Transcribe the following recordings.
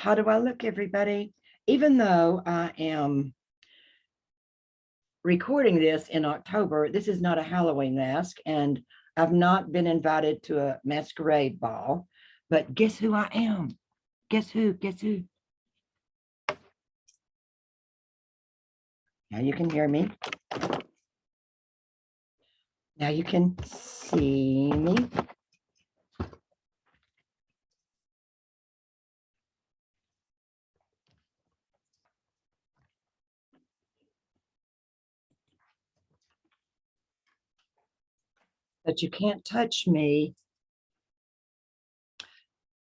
How do I look, everybody? Even though I am recording this in October, this is not a Halloween mask, and I've not been invited to a masquerade ball, but guess who I am? Guess who? Guess who? Now you can hear me. Now you can see me. But you can't touch me.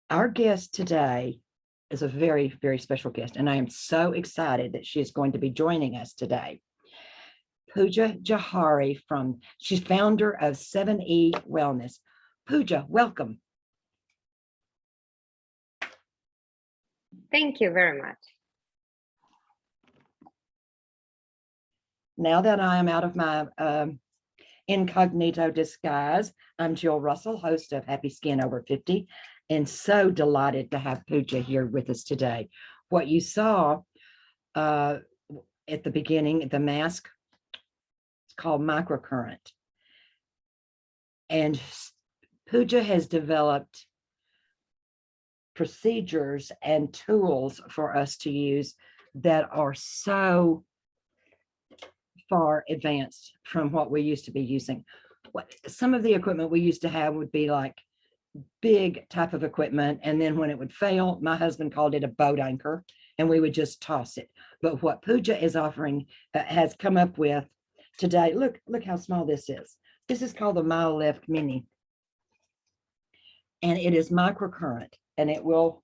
Our guest today is a very, very special guest, and I am so excited that she is going to be joining us today. Pooja Johari she's founder of 7E Wellness. Pooja, welcome. Thank you very much. Now that I am out of my incognito disguise, I'm Jill Russell, host of Happy Skin Over 50, and so delighted to have Pooja here with us today. What you saw at the beginning, the mask, it's called Microcurrent. And Pooja has developed procedures and tools for us to use that are so far advanced from what we used to be using. Some of the equipment we used to have would be like big type of equipment, and then when it would fail, my husband called it a boat anchor, and we would just toss it. But what Pooja is offering, has come up with today, look how small this is. This is called the Lift Mini, and it is microcurrent, and it will,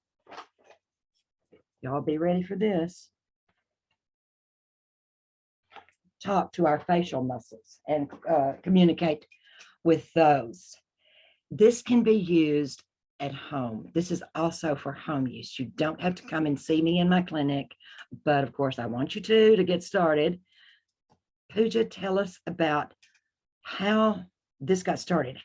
y'all be ready for this, talk to our facial muscles and communicate with those. This can be used at home. This is also for home use. You don't have to come and see me in my clinic, but of course I want you to get started. Pooja, tell us about how this got started.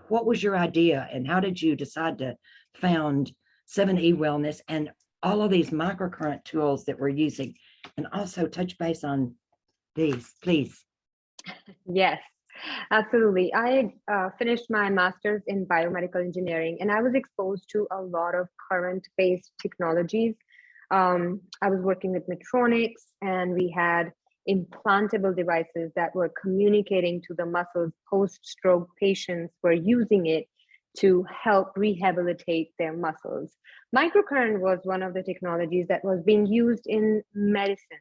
What was your idea, and how did you decide to found 7E Wellness and all of these microcurrent tools that we're using? And also touch base on these, please. Yes, absolutely. I finished my master's in biomedical engineering, and I was exposed to a lot of current-based technologies. I was working with Medtronics, and we had implantable devices that were communicating to the muscles. Post-stroke patients were using it to help rehabilitate their muscles. Microcurrent was one of the technologies that was being used in medicine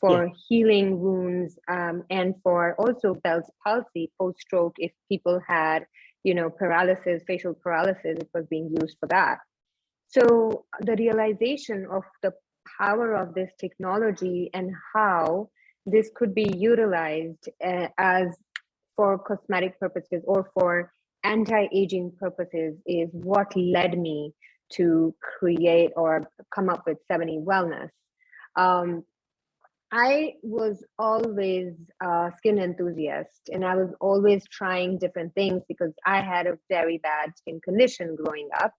for healing wounds, and for also Bell's palsy post-stroke. If people had, paralysis, facial paralysis, it was being used for that. So the realization of the power of this technology and how this could be utilized as for cosmetic purposes or for anti-aging purposes is what led me to create or come up with 7E Wellness. I was always a skin enthusiast, and I was always trying different things because I had a very bad skin condition growing up.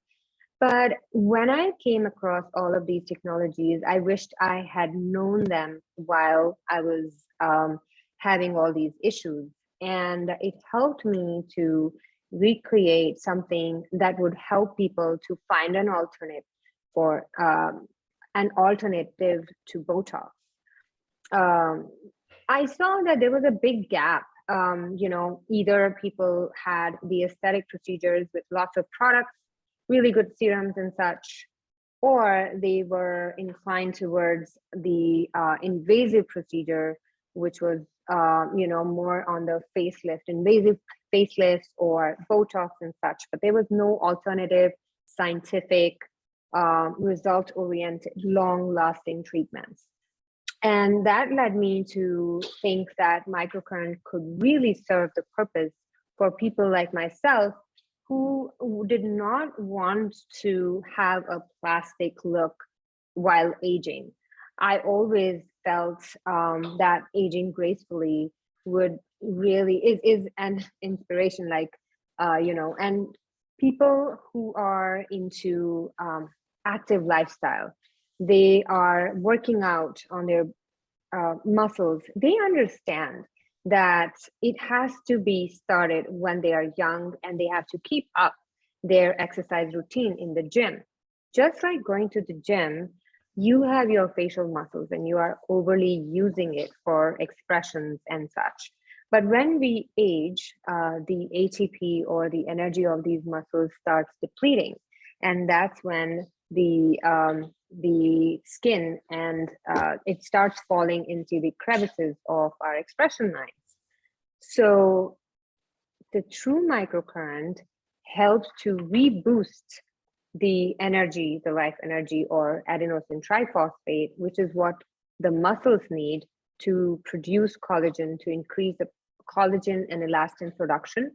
But when I came across all of these technologies, I wished I had known them while I was having all these issues. And it helped me to recreate something that would help people to find an alternative for an alternative to Botox. I saw that there was a big gap. Either people had the aesthetic procedures with lots of products, really good serums and such, or they were inclined towards the invasive procedure, which was, more on the facelift, invasive facelifts or Botox and such, but there was no alternative scientific, result-oriented, long-lasting treatments. And that led me to think that microcurrent could really serve the purpose for people like myself who did not want to have a plastic look while aging. I always felt that aging gracefully would really is an inspiration, and people who are into active lifestyle, they are working out on their muscles, they understand that it has to be started when they are young and they have to keep up their exercise routine in the gym. Just like going to the gym, you have your facial muscles and you are overly using it for expressions and such. But when we age, the ATP or the energy of these muscles starts depleting. And that's when the skin and it starts falling into the crevices of our expression lines. So the true microcurrent helps to reboost the energy, the life energy, or adenosine triphosphate, which is what the muscles need to produce collagen, to increase the collagen and elastin production,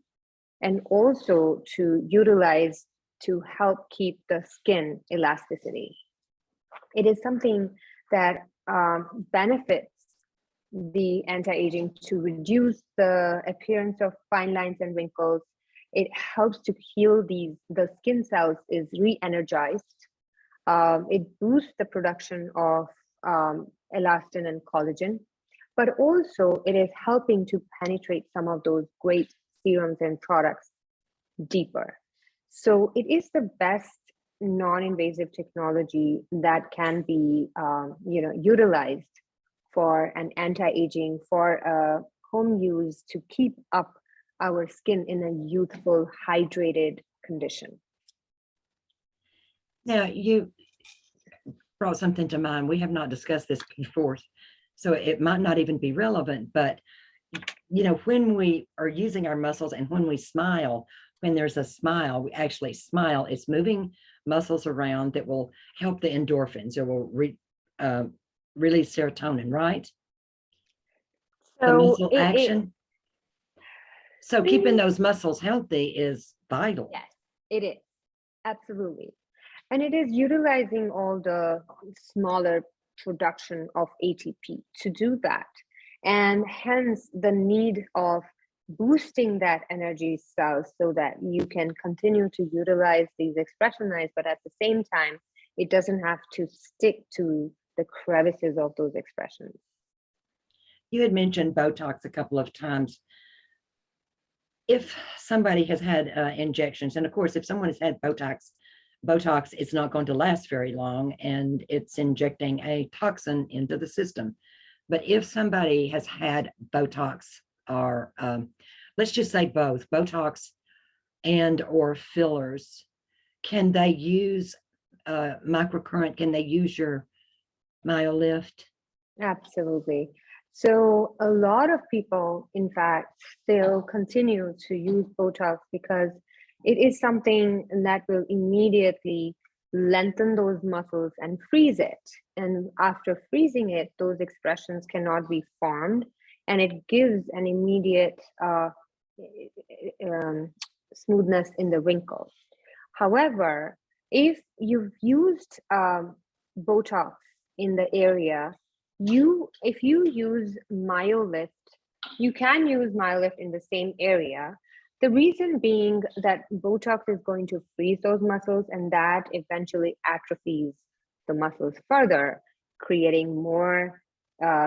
and also to utilize to help keep the skin elasticity. It is something that benefits the anti-aging to reduce the appearance of fine lines and wrinkles. It helps to heal the skin cells is re-energized. It boosts the production of elastin and collagen, but also it is helping to penetrate some of those great serums and products deeper. So it is the best non-invasive technology that can be utilized for an anti-aging, for a home use, to keep up our skin in a youthful, hydrated condition. Now, you brought something to mind. We have not discussed this before, so it might not even be relevant, but when we are using our muscles and when we smile, when there's a smile, we actually smile, it's moving muscles around that will help the endorphins. It will release serotonin, right? The muscle action. So keeping those muscles healthy is vital. Yes, it is. Absolutely. And it is utilizing all the smaller production of ATP to do that. And hence the need of boosting that energy cells so that you can continue to utilize these expression lines, but at the same time, it doesn't have to stick to the crevices of those expressions. You had mentioned Botox a couple of times. If somebody has had injections, and of course, if someone has had Botox, it's not going to last very long, and it's injecting a toxin into the system. But if somebody has had Botox, or let's just say both, Botox and or fillers, can they use microcurrent? Can they use your MyoLift? Absolutely. So a lot of people, in fact, still continue to use Botox because it is something that will immediately lengthen those muscles and freeze it. And after freezing it, those expressions cannot be formed, and it gives an immediate smoothness in the wrinkles. However, if you've used Botox in the area, if you use MyoLift, you can use MyoLift in the same area. The reason being that Botox is going to freeze those muscles, and that eventually atrophies the muscles further, creating more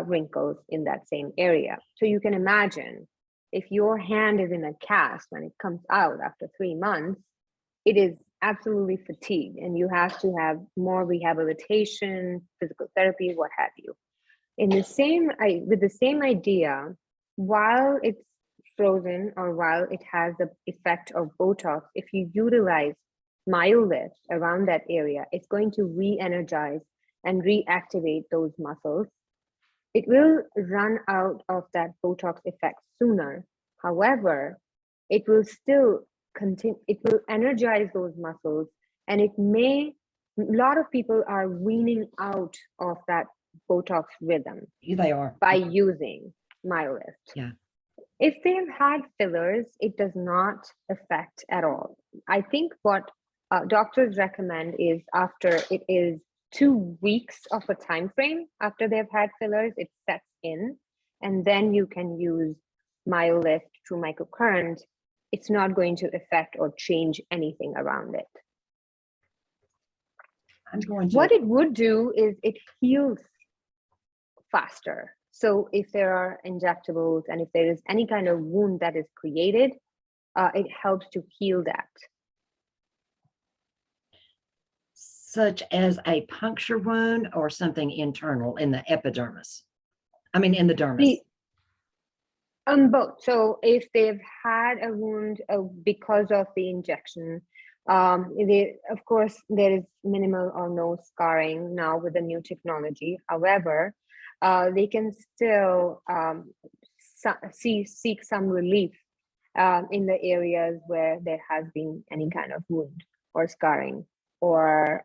wrinkles in that same area. So you can imagine if your hand is in a cast when it comes out after 3 months, it is absolutely fatigued, and you have to have more rehabilitation, physical therapy, what have you. With the same idea, while it's frozen or while it has the effect of Botox, if you utilize MyoLift around that area, it's going to re-energize and reactivate those muscles. It will run out of that Botox effect sooner. However, it will still continue, it will energize those muscles, and a lot of people are weaning out of that Botox rhythm. They are. By using MyoLift. Yeah. If they've had fillers, it does not affect at all. I think what doctors recommend is after it is 2 weeks of a time frame after they've had fillers, it sets in, and then you can use MyoLift through microcurrent. It's not going to affect or change anything around it. I'm going to. What it would do is it heals faster. So if there are injectables and if there is any kind of wound that is created, it helps to heal that. Such as a puncture wound or something internal in the epidermis? I mean, in the dermis. Both. So if they've had a wound because of the injection, of course, there is minimal or no scarring now with the new technology. However, they can still seek some relief in the areas where there has been any kind of wound or scarring, or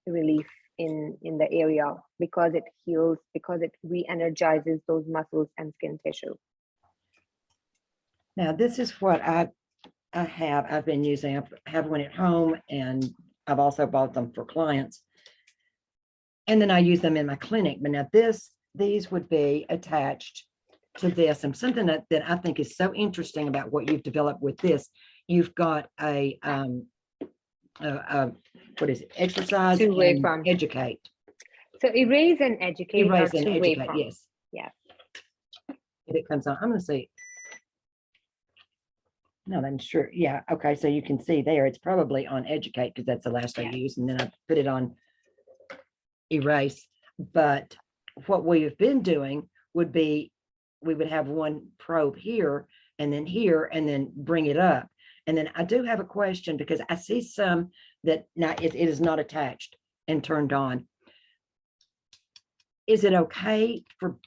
relief in the area, because it heals, because it re-energizes those muscles and skin tissue. Now, this is what I've been using. I have one at home, and I've also bought them for clients. And then I use them in my clinic. But now these would be attached to this. And something that I think is so interesting about what you've developed with this, you've got a what is it? Exercise and educate. So erase and educate. Erase and educate, yes. Yeah. If it comes on, I'm going to see. No, I'm sure. Yeah. Okay. So you can see there, it's probably on educate because that's the last I used. And then I put it on erase. But what we have been doing would be, we would have one probe here and then bring it up. And then I do have a question, because I see some that now it is not attached and turned on. Is it okay for,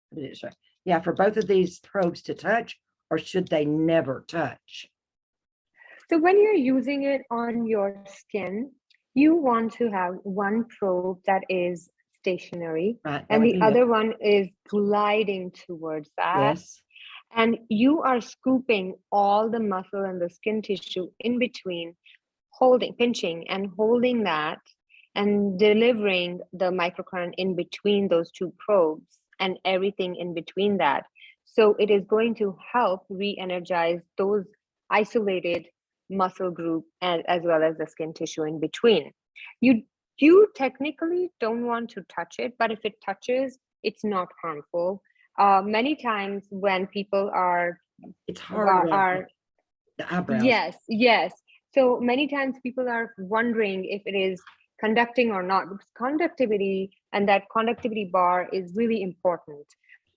what did it say? Yeah, for both of these probes to touch, or should they never touch? So when you're using it on your skin, you want to have one probe that is stationary, right, and the other one is gliding towards that. Yes. And you are scooping all the muscle and the skin tissue in between, pinching and holding that, and delivering the microcurrent in between those two probes and everything in between that. So it is going to help re-energize those isolated muscle group and as well as the skin tissue in between. You technically don't want to touch it, but if it touches, it's not harmful. Many times when people are, it's hard. The eyebrows. Yes. So many times people are wondering if it is conducting or not, because conductivity and that conductivity bar is really important.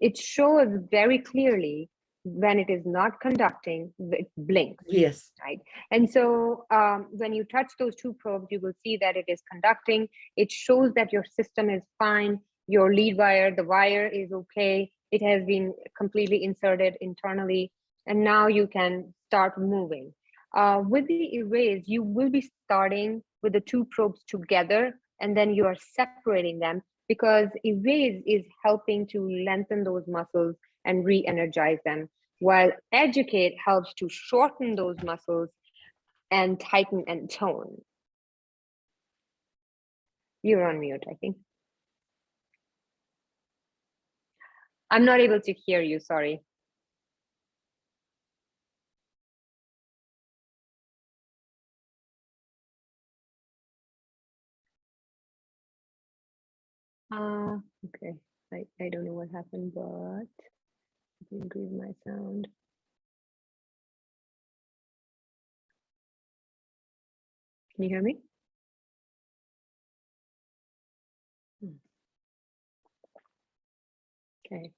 It shows very clearly when it is not conducting, it blinks. Yes. Right. And so when you touch those two probes, you will see that it is conducting. It shows that your system is fine. Your lead wire, the wire is okay. It has been completely inserted internally. And now you can start moving. With the erase, you will be starting with the two probes together, and then you are separating them, because erase is helping to lengthen those muscles and re-energize them, while educate helps to shorten those muscles and tighten and tone. You're on mute, I think. I'm not able to hear you, sorry. Okay, I don't know what happened, but let me increase my sound. Can you hear me? Okay.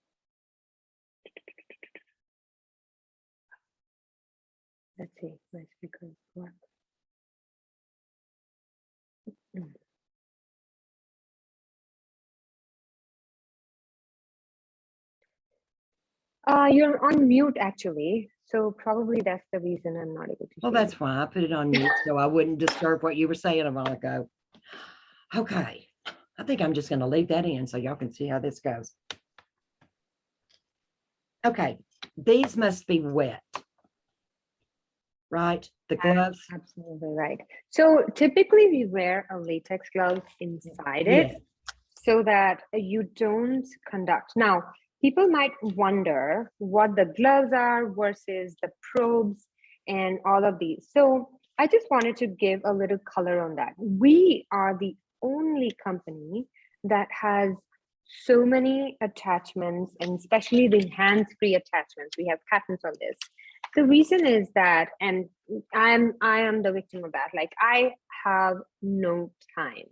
Let's see, my speakers work. You're on mute actually, so probably that's the reason I'm not able to. Well, that's why I put it on mute, so I wouldn't disturb what you were saying a while ago. Okay, I think I'm just going to leave that in so y'all can see how this goes. Okay, these must be wet, right? The gloves. Absolutely right. So typically we wear a latex glove inside it, so that you don't conduct. Now, people might wonder what the gloves are versus the probes and all of these. So I just wanted to give a little color on that. We are the only company that has so many attachments, and especially the hands-free attachments. We have patents on this. The reason is that, and I am the victim of that. Like, I have no time.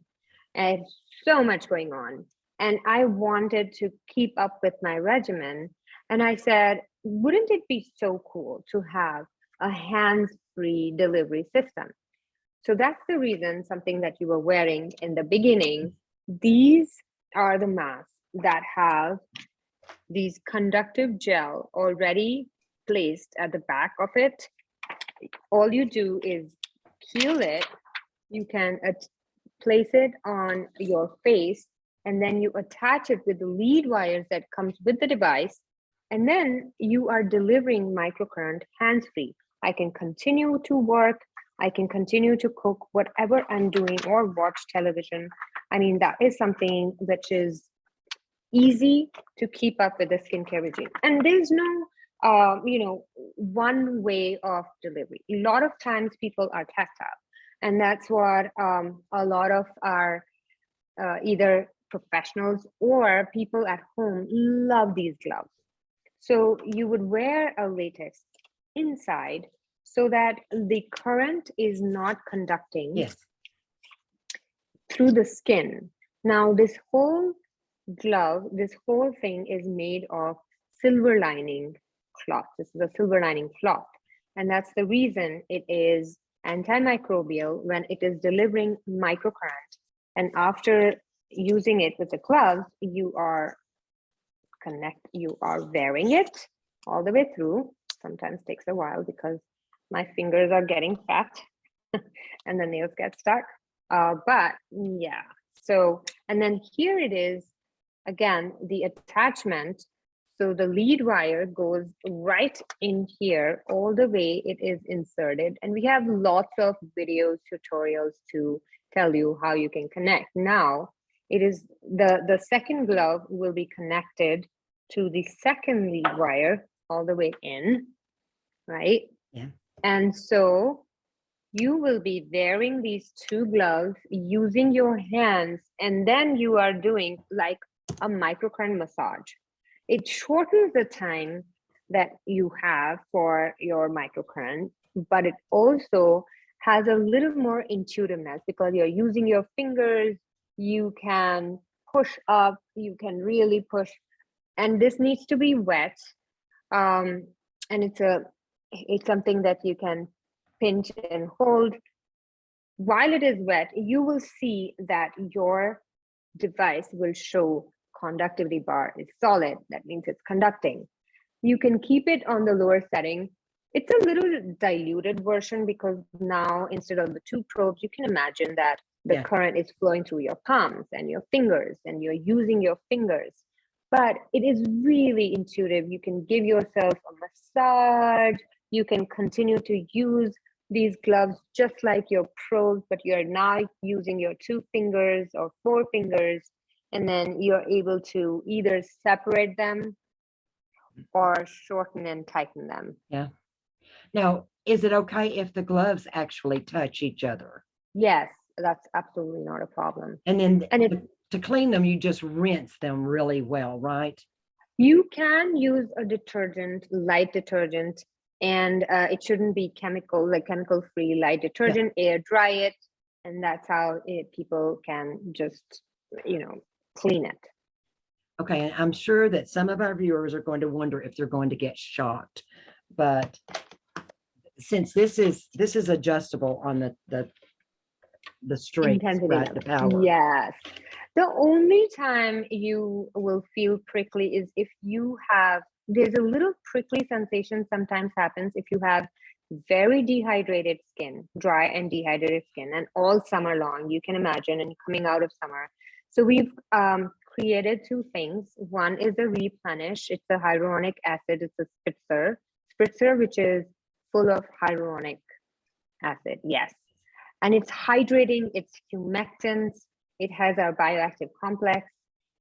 I have so much going on, and I wanted to keep up with my regimen. And I said, wouldn't it be so cool to have a hands-free delivery system? So that's the reason, something that you were wearing in the beginning, these are the masks that have these conductive gel already placed at the back of it. All you do is peel it. You can place it on your face, and then you attach it with the lead wires that comes with the device. And then you are delivering microcurrent hands-free. I can continue to work. I can continue to cook, whatever I'm doing, or watch television. I mean, that is something which is easy to keep up with the skincare regime. And there's no, one way of delivery. A lot of times people are tactile, and that's what a lot of our either professionals or people at home love these gloves. So you would wear a latex inside so that the current is not conducting through the skin. Now, this whole glove, this whole thing is made of silver lining cloth. This is a silver lining cloth. And that's the reason it is antimicrobial when it is delivering microcurrent. And after using it with the gloves, you are wearing it all the way through. Sometimes takes a while because my fingers are getting fat and the nails get stuck. But yeah, so, and then here it is, again, the attachment. So the lead wire goes right in here, all the way it is inserted. And we have lots of videos, tutorials to tell you how you can connect. Now, it is the second glove will be connected to the second lead wire all the way in, right? Yeah. And so you will be wearing these two gloves using your hands, and then you are doing like a microcurrent massage. It shortens the time that you have for your microcurrent, but it also has a little more intuitiveness because you're using your fingers. You can push up, you can really push, and this needs to be wet. And it's something that you can pinch and hold. While it is wet, you will see that your device will show conductivity bar is solid. That means it's conducting. You can keep it on the lower setting. It's a little diluted version because now instead of the two probes, you can imagine that the current is flowing through your palms and your fingers, and you're using your fingers. But it is really intuitive. You can give yourself a massage. You can continue to use these gloves just like your probes, but you're now using your 2 fingers or 4 fingers, and then you're able to either separate them or shorten and tighten them. Yeah. Now, is it okay if the gloves actually touch each other? Yes, that's absolutely not a problem. And then to clean them, you just rinse them really well, right? You can use a detergent, light detergent, and it shouldn't be chemical free, light detergent, air dry it, and that's how people can just, clean it. Okay, and I'm sure that some of our viewers are going to wonder if they're going to get shocked, but since this is adjustable on the strength, right, the power. Yes. The only time you will feel prickly is if you have, there's a little prickly sensation sometimes happens if you have very dehydrated skin, dry and dehydrated skin, and all summer long, you can imagine, and coming out of summer. So we've created 2 things. One is a replenish. It's a hyaluronic acid. It's a spritzer, which is full of hyaluronic acid. Yes. And it's hydrating, it's humectants, it has our bioactive complex.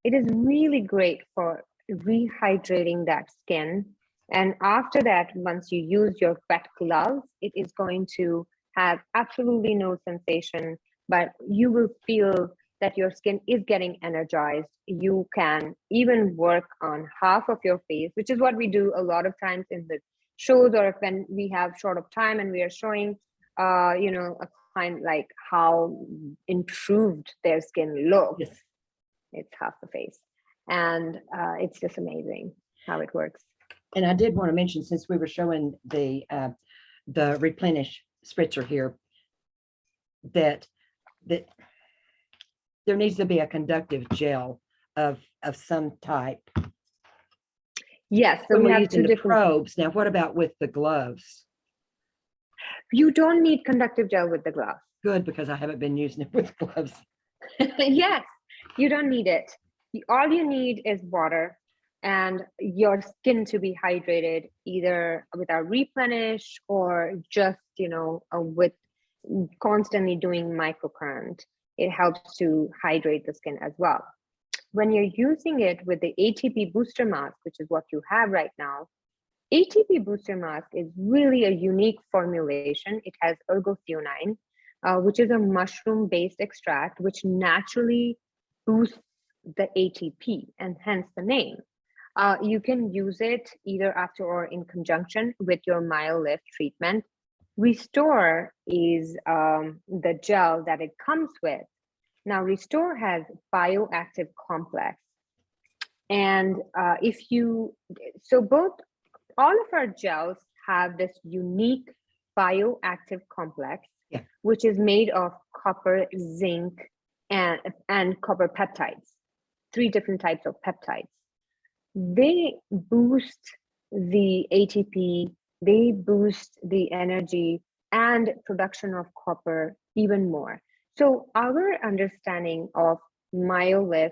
It is really great for rehydrating that skin. And after that, once you use your wet gloves, it is going to have absolutely no sensation, but you will feel that your skin is getting energized. You can even work on half of your face, which is what we do a lot of times in the shows, or if when we have short of time and we are showing, a client like how improved their skin looks. Yes. It's half the face, and it's just amazing how it works. And I did want to mention, since we were showing the replenish spritzer here, that there needs to be a conductive gel of some type. Yes, so When we we're have using two the different. probes. Now, what about with the gloves? You don't need conductive gel with the glove. Good, because I haven't been using it with gloves. Yes, you don't need it. All you need is water and your skin to be hydrated, either with a replenish or just, with constantly doing microcurrent. It helps to hydrate the skin as well. When you're using it with the ATP booster mask, which is what you have right now, ATP booster mask is really a unique formulation. It has ergothioneine, which is a mushroom-based extract, which naturally boosts the ATP, and hence the name. You can use it either after or in conjunction with your MyoLift treatment. Restore is the gel that it comes with. Now, Restore has bioactive complex. And all of our gels have this unique bioactive complex, which is made of copper, zinc, and copper peptides, 3 different types of peptides. They boost the ATP, they boost the energy and production of copper even more. So our understanding of MyoLift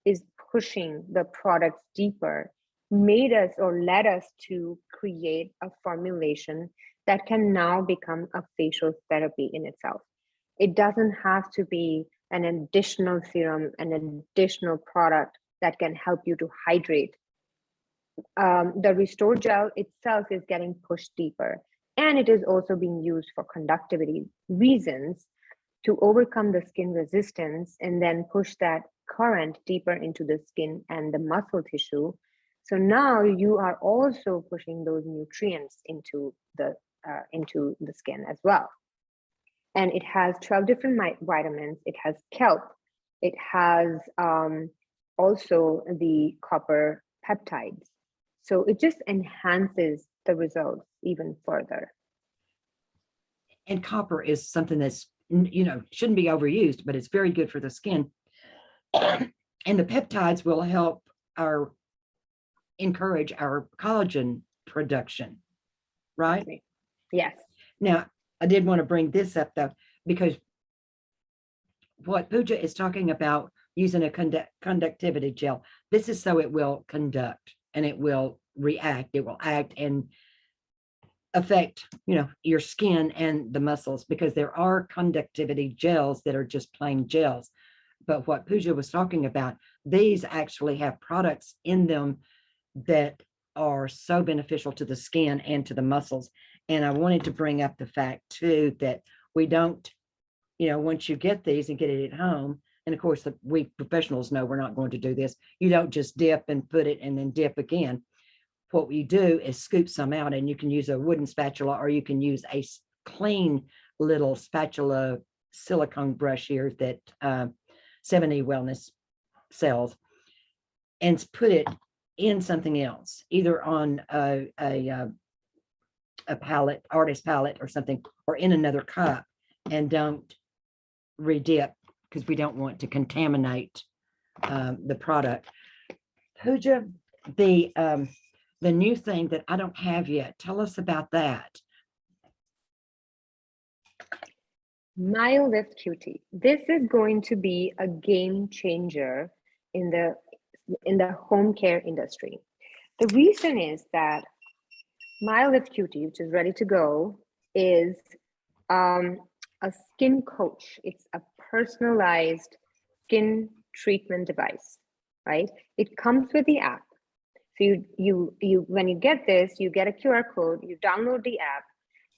is pushing the products deeper, made us or led us to create a formulation that can now become a facial therapy in itself. It doesn't have to be an additional serum, an additional product that can help you to hydrate. The Restore gel itself is getting pushed deeper, and it is also being used for conductivity reasons to overcome the skin resistance and then push that current deeper into the skin and the muscle tissue. So now you are also pushing those nutrients into the skin as well. And it has 12 different vitamins. It has kelp. It has also the copper peptides. So it just enhances the results even further. And copper is something that's, shouldn't be overused, but it's very good for the skin. And the peptides will help encourage our collagen production, right? Yes. Now, I did want to bring this up though, because what Pooja is talking about using a conductivity gel, this is so it will conduct and it will react, it will act and affect, your skin and the muscles, because there are conductivity gels that are just plain gels. But what Pooja was talking about, these actually have products in them that are so beneficial to the skin and to the muscles. And I wanted to bring up the fact too, that we don't, once you get these and get it at home, and of course, we professionals know we're not going to do this. You don't just dip and put it and then dip again. What we do is scoop some out, and you can use a wooden spatula, or you can use a clean little spatula silicone brush here that 70 Wellness sells, and put it in something else, either on a palette, artist palette or something, or in another cup, and don't redip, because we don't want to contaminate the product. Pooja, the new thing that I don't have yet, tell us about that. MyoLift QT. This is going to be a game changer in the home care industry. The reason is that MyoLift QT, which is ready to go, is a skin coach. It's a personalized skin treatment device, right? It comes with the app. So you when you get this, you get a QR code, you download the app,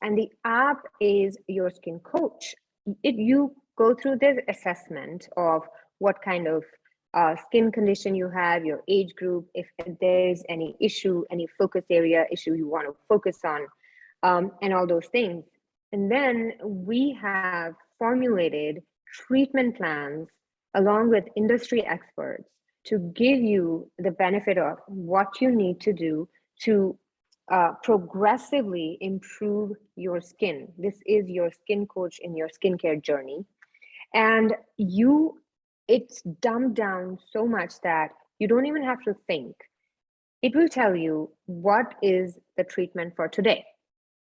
And the app is your skin coach. You go through this assessment of what kind of skin condition you have, your age group, if there's any issue, any focus area issue you want to focus on, and all those things. And then we have formulated treatment plans along with industry experts to give you the benefit of what you need to do to progressively improve your skin. This is your skin coach in your skincare journey. And it's dumbed down so much that you don't even have to think. It will tell you what is the treatment for today.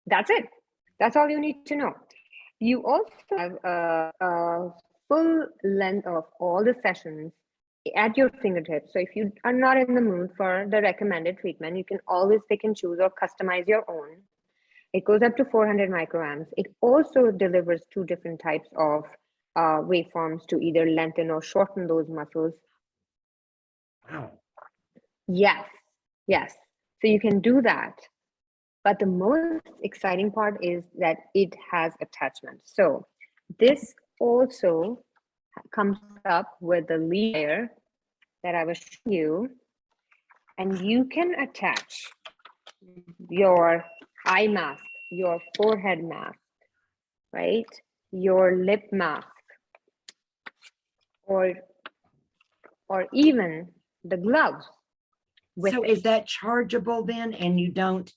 That's it. That's all you need to know. You also have a full length of all the sessions at your fingertips. So if you are not in the mood for the recommended treatment, you can always pick and choose or customize your own. It goes up to 400 micrograms. It also delivers 2 different types of waveforms to either lengthen or shorten those muscles. Wow. Yes, yes. So you can do that. But the most exciting part is that it has attachments. So this also comes up with the layer that I was showing you, and you can attach your eye mask, your forehead mask, right? Your lip mask, or even the gloves. So is that chargeable then, and you don't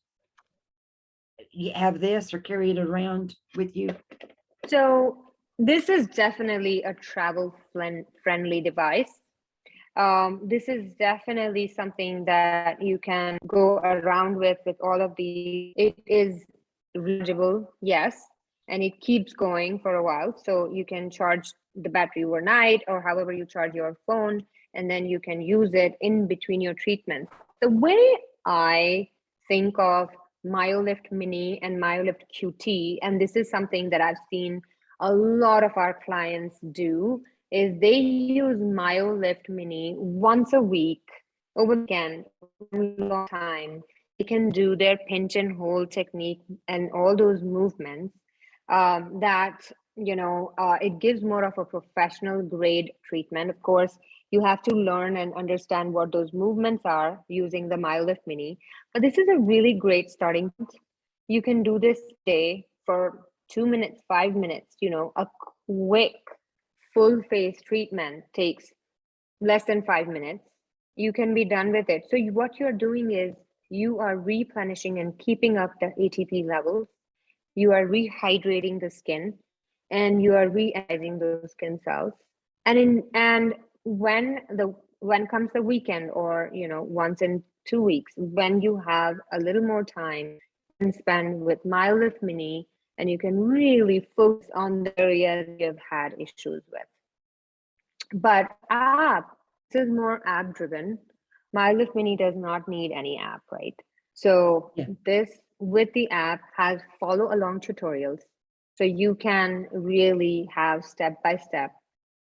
have this or carry it around with you? So this is definitely a travel friendly device. This is definitely something that you can go around with all of the. It is rechargeable, yes, and it keeps going for a while. So you can charge the battery overnight or however you charge your phone, and then you can use it in between your treatments. The way I think of Myolift Mini and Myolift QT, and this is something that I've seen a lot of our clients do, is they use Myolift Mini once a week over the weekend, long time. They can do their pinch and hold technique and all those movements that, it gives more of a professional grade treatment. Of course, you have to learn and understand what those movements are using the Myolift Mini. But this is a really great starting point. You can do this day for 2 minutes, 5 minutes, a quick full face treatment takes less than 5 minutes. You can be done with it. So what you're doing is you are replenishing and keeping up the ATP levels. You are rehydrating the skin, and you are re-energizing those skin cells. And when comes the weekend, or once in 2 weeks, when you have a little more time, you can spend with Myolift Mini, and you can really focus on the areas you've had issues with. But this is more app driven. Myolift Mini does not need any app, right? So this with the app has follow along tutorials. So you can really have step by step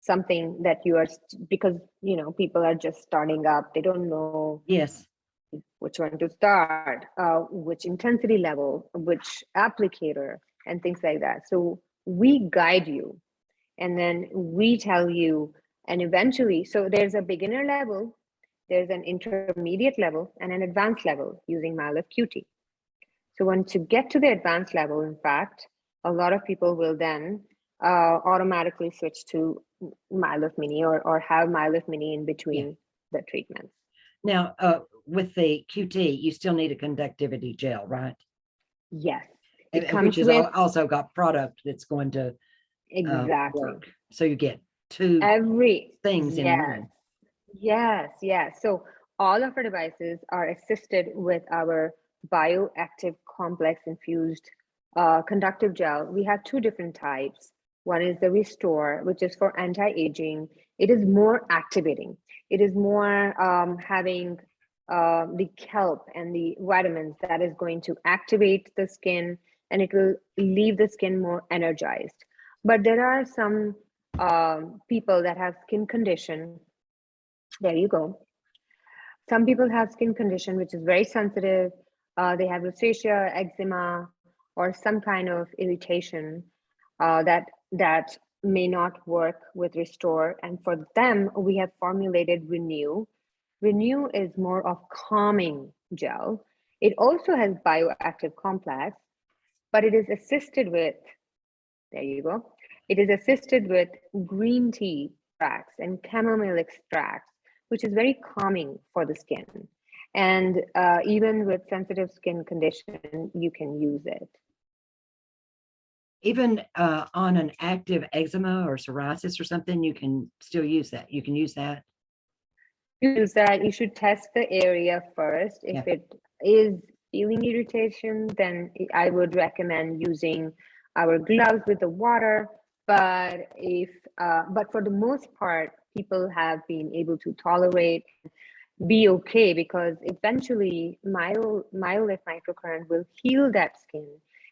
something that you are, because people are just starting up. They don't know which one to start, which intensity level, which applicator, and things like that. So we guide you, and then we tell you, and eventually, so there's a beginner level, there's an intermediate level, and an advanced level using Myolift QT. So once you get to the advanced level, in fact, a lot of people will then automatically switch to Myolift Mini or have Myolift Mini in between the treatments. Now, with the QT, you still need a conductivity gel, right? Yes. It comes which is also got product that's going to work. So you get 2 things in one. Yes. So all of our devices are assisted with our bioactive complex infused conductive gel. We have 2 different types. One is the Restore, which is for anti-aging. It is more activating. It is more having the kelp and the vitamins that is going to activate the skin, and it will leave the skin more energized. But there are some people that have skin condition. There you go. Some people have skin condition which is very sensitive. They have rosacea, eczema, or some kind of irritation that may not work with Restore. And for them, we have formulated Renew. Renew is more of calming gel. It also has bioactive complex, but it is assisted with, there you go. It is assisted with green tea extracts and chamomile extracts, which is very calming for the skin. And even with sensitive skin condition, you can use it. Even on an active eczema or psoriasis or something, you can still use that. You can use that. Use that. You should test the area first. If it is feeling irritation, then I would recommend using our gloves with the water. But but for the most part, people have been able to tolerate, be okay, because eventually MyoLift microcurrent will heal that skin.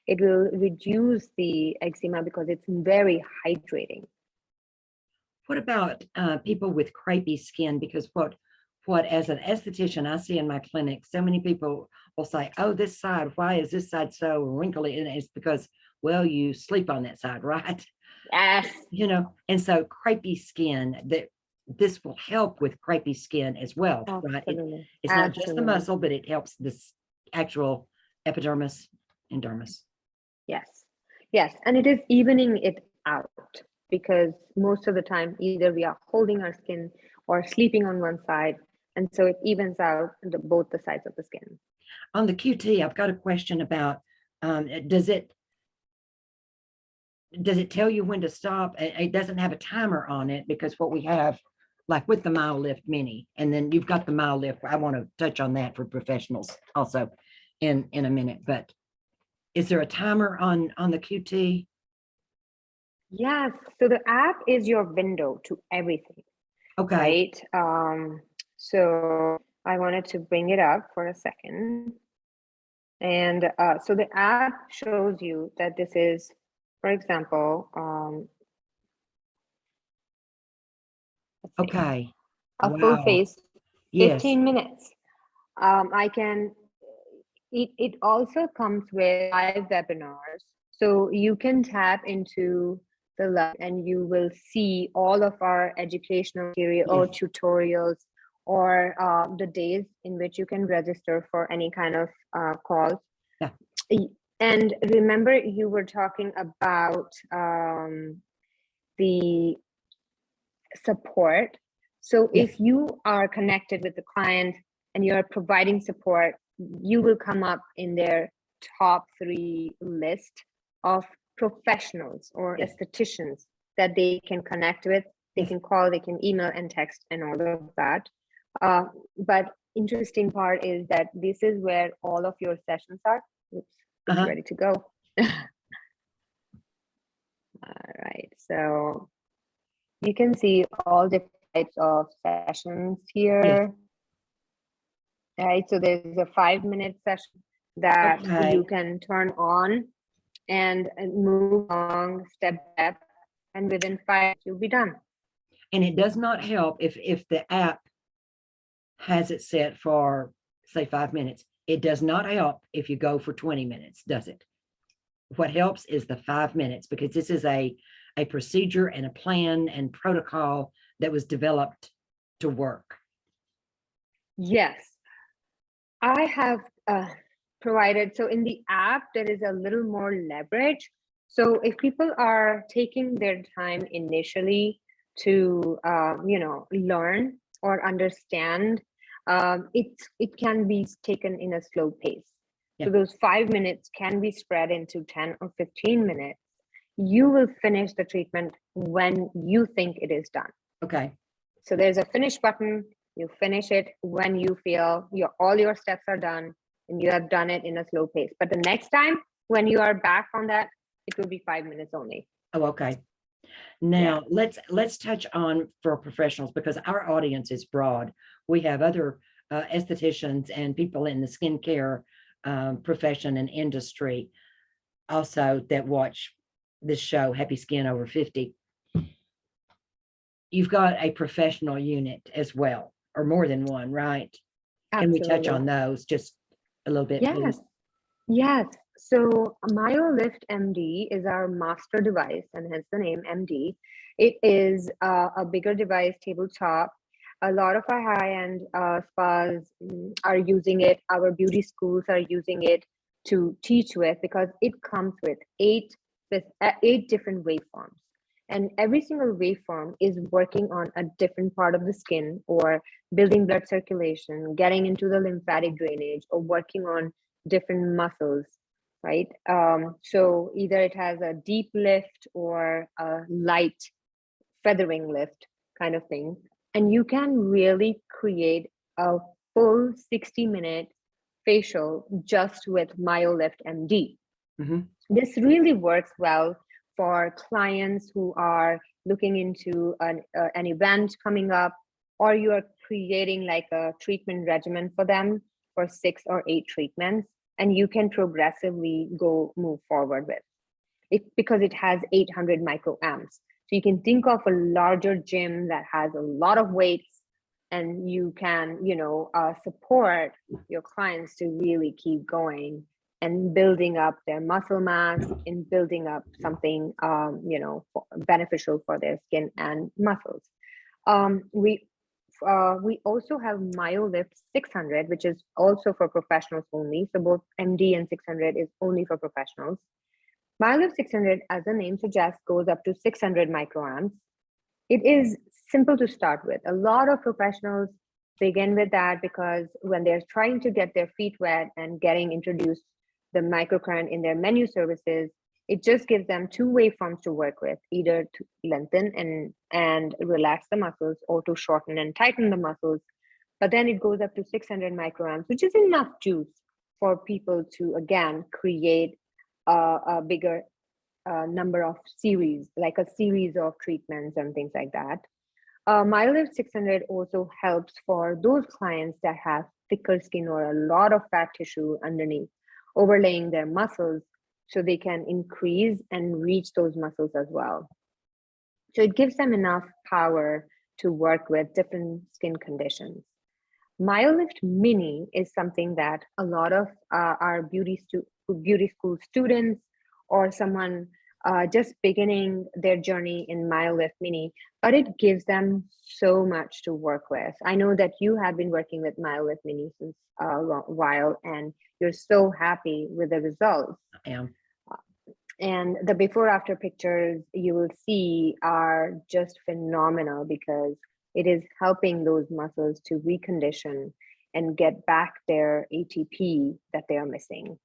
It will reduce the eczema because it's very hydrating. What about people with crepey skin? Because what as an esthetician I see in my clinic, so many people will say, "Oh, this side, why is this side so wrinkly?" And it's because, well, you sleep on that side, right? Yes. You know, and so crepey skin, that this will help with crepey skin as well, right? It's not just the muscle, but it helps this actual epidermis and dermis. Yes, yes, and it is evening it out, because most of the time either we are holding our skin or sleeping on one side, and so it evens out both the sides of the skin. On the QT, I've got a question about, does it tell you when to stop? It doesn't have a timer on it, because what we have, like with the MyoLift Mini, and then you've got the MyoLift. I want to touch on that for professionals also in a minute, but is there a timer on the QT? Yes, so the app is your window to everything. Okay. Right. So I wanted to bring it up for a second. And so the app shows you that this is, for example, Okay. a full face, 15 Yes. minutes. I can, it also comes with live webinars. So you can tap into the live and you will see all of our educational material or tutorials, or the days in which you can register for any kind of calls. Yeah. And remember, you were talking about the support. So if you are connected with the client and you're providing support, you will come up in their top 3 list of professionals or estheticians that they can connect with. They can call, they can email and text and all of that. But interesting part is that this is where all of your sessions are. Oops, it's ready to go. All right, so you can see all different types of sessions here. Right, so there's a 5-minute session that you can turn on and move along step by step, and within 5 you'll be done. And it does not help if the app has it set for, say, 5 minutes. It does not help if you go for 20 minutes, does it? What helps is the 5 minutes, because this is a procedure and a plan and protocol that was developed to work. Yes, I have provided, so in the app, there is a little more leverage. So if people are taking their time initially to, learn or understand, it can be taken in a slow pace. So those 5 minutes can be spread into 10 or 15 minutes. You will finish the treatment when you think it is done. Okay. So there's a finish button. You finish it when you feel all your steps are done and you have done it in a slow pace. But the next time when you are back on that, it will be 5 minutes only. Oh, okay. Now let's touch on for professionals, because our audience is broad. We have other estheticians and people in the skincare profession and industry also that watch this show, Happy Skin Over 50. You've got a professional unit as well, or more than one, right? Absolutely. Can we touch on those just a little bit, please? Yes. So MyoLift MD is our master device, and hence the name MD. It is a bigger device, tabletop. A lot of our high-end spas are using it. Our beauty schools are using it to teach with, because it comes with eight different waveforms. And every single waveform is working on a different part of the skin, or building blood circulation, getting into the lymphatic drainage, or working on different muscles, right? So either it has a deep lift or a light feathering lift kind of thing. And you can really create a full 60-minute facial just with MyoLift MD. Mm-hmm. This really works well for clients who are looking into an event coming up, or you are creating like a treatment regimen for them for 6 or 8 treatments, and you can progressively move forward with it, because it has 800 microamps. So you can think of a larger gym that has a lot of weights, and you can, support your clients to really keep going and building up their muscle mass and building up something, beneficial for their skin and muscles. We also have MyoLift 600, which is also for professionals only. So both MD and 600 is only for professionals. MyoLift 600, as the name suggests, goes up to 600 microamps. It is simple to start with. A lot of professionals begin with that because when they're trying to get their feet wet and getting introduced the microcurrent in their menu services, it just gives them 2 waveforms to work with, either to lengthen and relax the muscles, or to shorten and tighten the muscles. But then it goes up to 600 microamps, which is enough juice for people to, again, create a bigger number of series, like a series of treatments and things like that. MyoLift 600 also helps for those clients that have thicker skin or a lot of fat tissue underneath, overlaying their muscles, so they can increase and reach those muscles as well. So it gives them enough power to work with different skin conditions. MyoLift Mini is something that a lot of our beauty school students, or someone just beginning their journey in MyoLift Mini, but it gives them so much to work with. I know that you have been working with MyoLift Mini since a while, and you're so happy with the results. I am. And the before after pictures you will see are just phenomenal, because it is helping those muscles to recondition and get back their ATP that they are missing.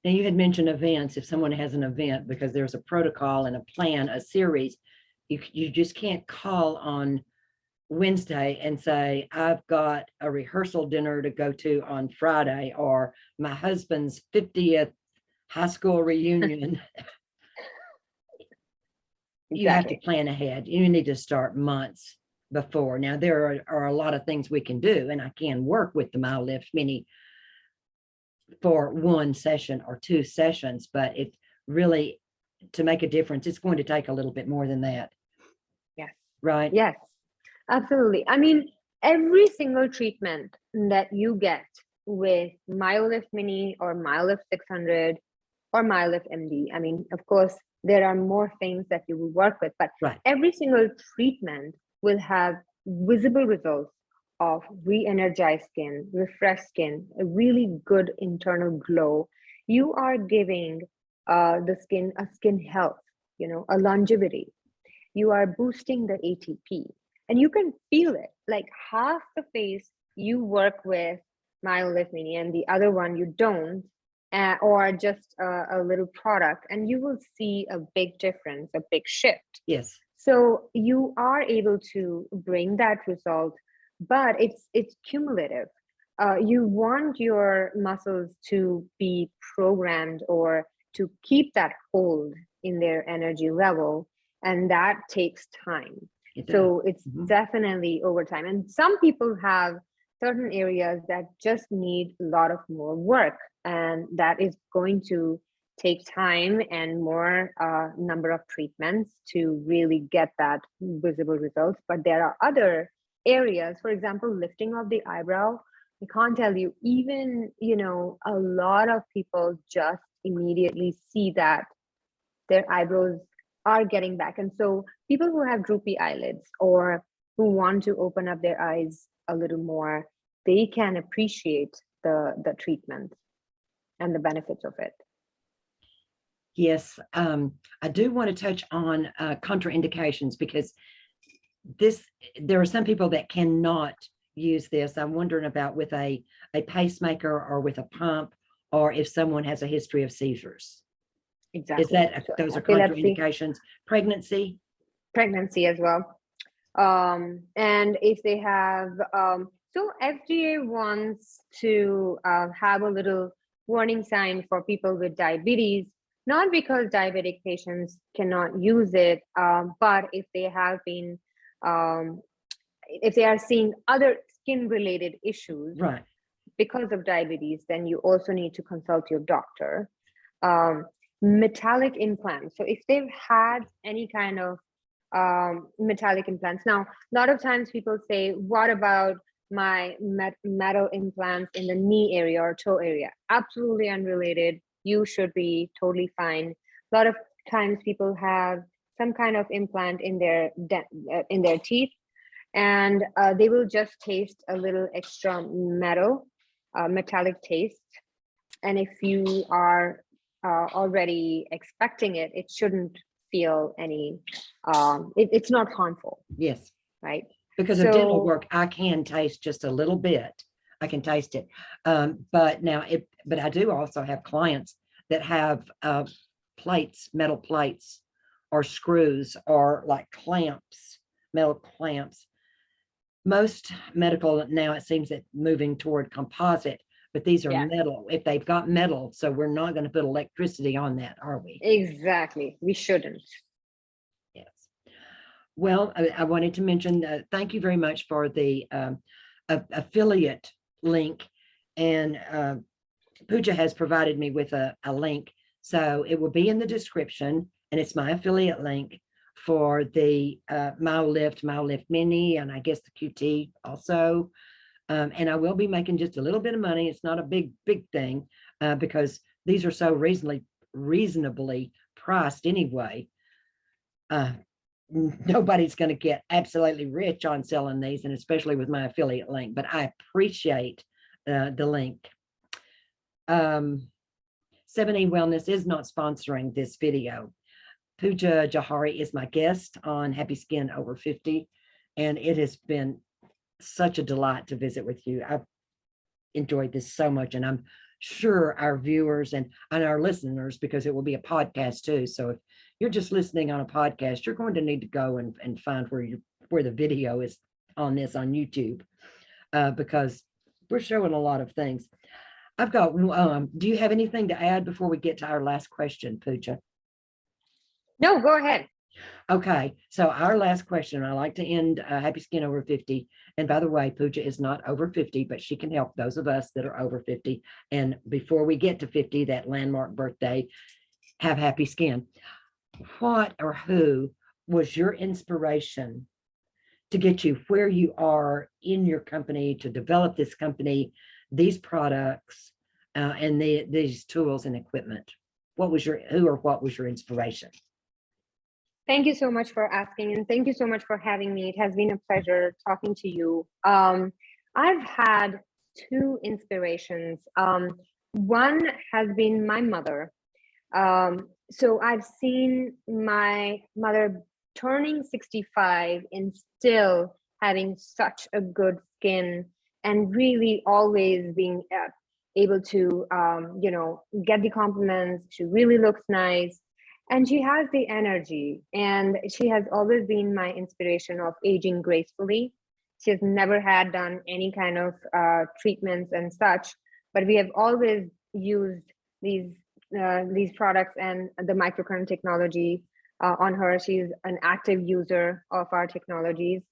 Now, you had mentioned events. If someone has an event, because there's a protocol and a plan, a series, you just can't call on Wednesday and say, I've got a rehearsal dinner to go to on Friday, or my husband's 50th high school reunion. You have to plan ahead. You need to start months before. Now, there are a lot of things we can do, and I can work with the MyoLift Mini for 1 session or 2 sessions, but it really, to make a difference, it's going to take a little bit more than that. Yes. Right? Yes, absolutely. I mean, every single treatment that you get with MyoLift Mini or MyoLift 600 or MyoLift MD, I mean, of course, there are more things that you will work with, but every single treatment will have visible results of re-energized skin, refreshed skin, a really good internal glow. You are giving the skin a skin health, a longevity. You are boosting the ATP, and you can feel it. Like half the face you work with MyoLift Mini, and the other one you don't, or just a little product, and you will see a big difference, a big shift. Yes. So you are able to bring that result, but it's cumulative. You want your muscles to be programmed, or to keep that hold in their energy level, and that takes time. So it's definitely over time. And some people have certain areas that just need a lot of more work, and that is going to take time and more number of treatments to really get that visible results. But there are other areas, for example, lifting of the eyebrow. I can't tell you, even, a lot of people just immediately see that their eyebrows are getting back. And so people who have droopy eyelids or who want to open up their eyes a little more, they can appreciate the treatment and the benefits of it. Yes, I do want to touch on contraindications, because there are some people that cannot use this. I'm wondering about with a pacemaker or with a pump, or if someone has a history of seizures. Exactly. Is that, So those are epilepsy, contraindications? Pregnancy? pregnancy as well. And if they have, so FDA wants to have a little warning sign for people with diabetes, not because diabetic patients cannot use it, but if they have been, if they are seeing other skin related issues Right. because of diabetes, then you also need to consult your doctor. Metallic implants. So if they've had any kind of metallic implants. Now, a lot of times people say, what about my metal implants in the knee area or toe area? Absolutely unrelated. You should be totally fine. A lot of times people have some kind of implant in their teeth, and they will just taste a little extra metallic taste. And if you are already expecting it, it shouldn't feel any, it's not harmful. Yes. Right. Because of dental work, I can taste just a little bit. I can taste it. But I do also have clients that have plates, metal plates, or screws, or like clamps, metal clamps. Most medical now, it seems that moving toward composite, but these are metal. If they've got metal, so we're not going to put electricity on that, are we? Exactly. We shouldn't. Yes. Well, I wanted to mention, thank you very much for the affiliate link. And Pooja has provided me with a link. So it will be in the description, and it's my affiliate link for the MyoLift Mini, and I guess the QT also. And I will be making just a little bit of money. It's not a big thing, because these are so reasonably priced anyway. Nobody's going to get absolutely rich on selling these, and especially with my affiliate link, but I appreciate the link. 7E Wellness is not sponsoring this video. Pooja Johari is my guest on Happy Skin Over 50, and it has been such a delight to visit with you. I've enjoyed this so much, and I'm sure our viewers and our listeners, because it will be a podcast too. So if you're just listening on a podcast, you're going to need to go and find where the video is on this on YouTube, because we're showing a lot of things. I've got, do you have anything to add before we get to our last question, Pooja? No, go ahead. Okay, so our last question, I like to end Happy Skin Over 50. And by the way, Pooja is not over 50, but she can help those of us that are over 50. And before we get to 50, that landmark birthday, have happy skin. What or who was your inspiration to get you where you are in your company, to develop this company, these products, and these tools and equipment? What was what was your inspiration? Thank you so much for asking, and thank you so much for having me. It has been a pleasure talking to you. I've had two inspirations. One has been my mother. So I've seen my mother turning 65 and still having such a good skin, and really always being able to, get the compliments. She really looks nice. And she has the energy, and she has always been my inspiration of aging gracefully. She has never had done any kind of treatments and such, but we have always used these products and the microcurrent technology on her. She's an active user of our technologies.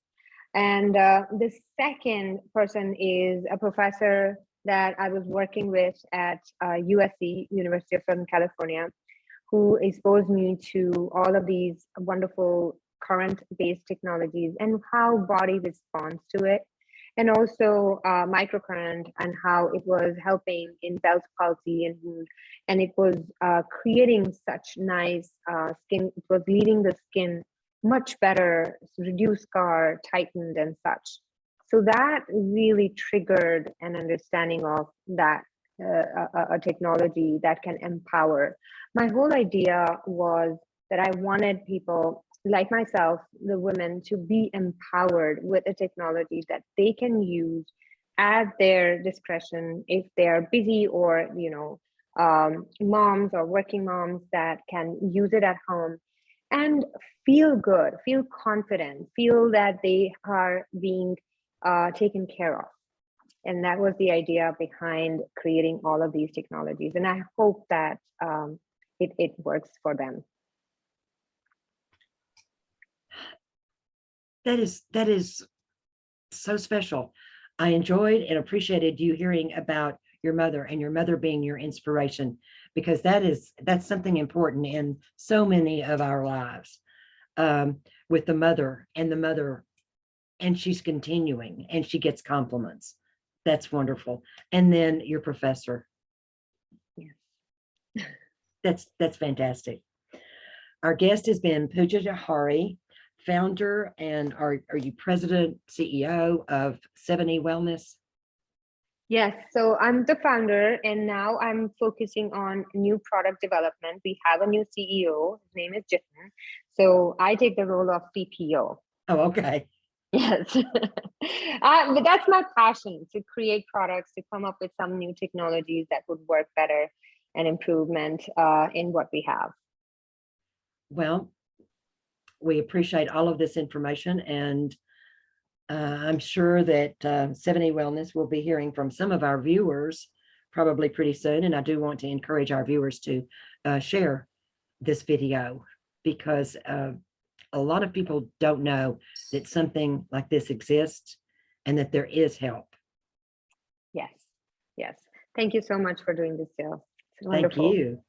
And the second person is a professor that I was working with at USC, University of Southern California, who exposed me to all of these wonderful current-based technologies and how body responds to it. and also microcurrent and how it was helping in Bell's palsy and wound, and it was creating such nice skin. It was leaving the skin much better, reduced scar, tightened, and such. So that really triggered an understanding of that a technology that can empower. My whole idea was that I wanted people like myself, the women, to be empowered with a technology that they can use at their discretion if they're busy, or moms or working moms that can use it at home and feel good, feel confident, feel that they are being taken care of. And that was the idea behind creating all of these technologies. And I hope that it works for them. That is so special. I enjoyed and appreciated you hearing about your mother and your mother being your inspiration, because that's something important in so many of our lives, with the mother, and she's continuing and she gets compliments. That's wonderful. And then your professor. Yes. That's fantastic. Our guest has been Pooja Johari, founder, and are you president, CEO of 7E Wellness? Yes, so I'm the founder, and now I'm focusing on new product development. We have a new CEO. His name is Jitin. So I take the role of CPO. Oh, okay. Yes. But that's my passion, to create products, to come up with some new technologies that would work better and improvement in what we have. Well, we appreciate all of this information, and I'm sure that 7E Wellness will be hearing from some of our viewers probably pretty soon. And I do want to encourage our viewers to share this video, because a lot of people don't know that something like this exists and that there is help. Yes. Yes. Thank you so much for doing this, Jill. It's Thank wonderful. you.